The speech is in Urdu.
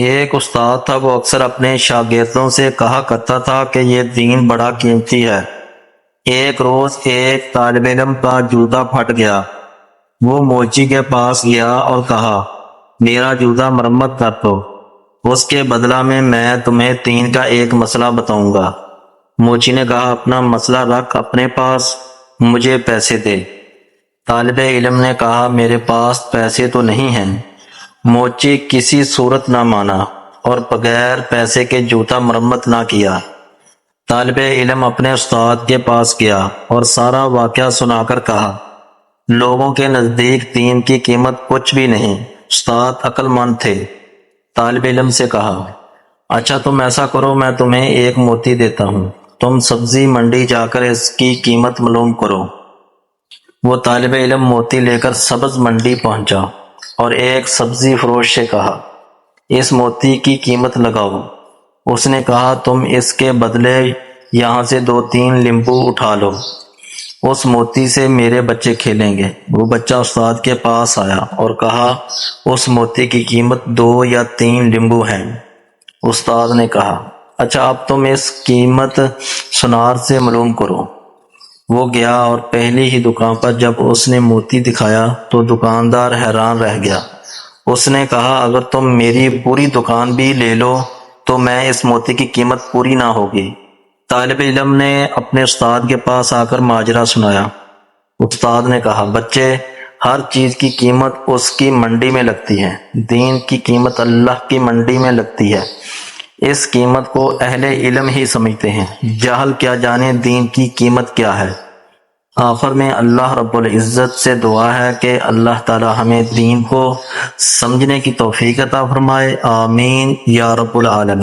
ایک استاد تھا، وہ اکثر اپنے شاگردوں سے کہا کرتا تھا کہ یہ دین بڑا قیمتی ہے۔ ایک روز ایک طالب علم کا جوتا پھٹ گیا۔ وہ موچی کے پاس گیا اور کہا، میرا جوتا مرمت کر دو، اس کے بدلہ میں تمہیں دین کا ایک مسئلہ بتاؤں گا۔ موچی نے کہا، اپنا مسئلہ رکھ اپنے پاس، مجھے پیسے دے۔ طالب علم نے کہا، میرے پاس پیسے تو نہیں ہیں۔ موچی کسی صورت نہ مانا اور بغیر پیسے کے جوتا مرمت نہ کیا۔ طالب علم اپنے استاد کے پاس گیا اور سارا واقعہ سنا کر کہا، لوگوں کے نزدیک دین کی قیمت کچھ بھی نہیں۔ استاد عقل مند تھے۔ طالب علم سے کہا، اچھا تم ایسا کرو، میں تمہیں ایک موتی دیتا ہوں، تم سبزی منڈی جا کر اس کی قیمت معلوم کرو۔ وہ طالب علم موتی لے کر سبز منڈی پہنچا اور ایک سبزی فروش سے کہا، اس موتی کی قیمت لگاؤ۔ اس نے کہا، تم اس کے بدلے یہاں سے 2-3 لیمبو اٹھا لو، اس موتی سے میرے بچے کھیلیں گے۔ وہ بچہ استاد کے پاس آیا اور کہا، اس موتی کی قیمت 2 یا 3 لیمبو ہیں۔ استاد نے کہا، اچھا اب تم اس قیمت سنار سے معلوم کرو۔ وہ گیا اور پہلی ہی دکان پر جب اس نے موتی دکھایا تو دکاندار حیران رہ گیا۔ اس نے کہا، اگر تم میری پوری دکان بھی لے لو تو میں اس موتی کی قیمت پوری نہ ہوگی۔ طالب علم نے اپنے استاد کے پاس آ کر ماجرا سنایا۔ استاد نے کہا، بچے، ہر چیز کی قیمت اس کی منڈی میں لگتی ہے، دین کی قیمت اللہ کی منڈی میں لگتی ہے۔ اس قیمت کو اہل علم ہی سمجھتے ہیں، جاہل کیا جانے دین کی قیمت کیا ہے۔ آخر میں اللہ رب العزت سے دعا ہے کہ اللہ تعالی ہمیں دین کو سمجھنے کی توفیق عطا فرمائے، آمین یا رب العالمین۔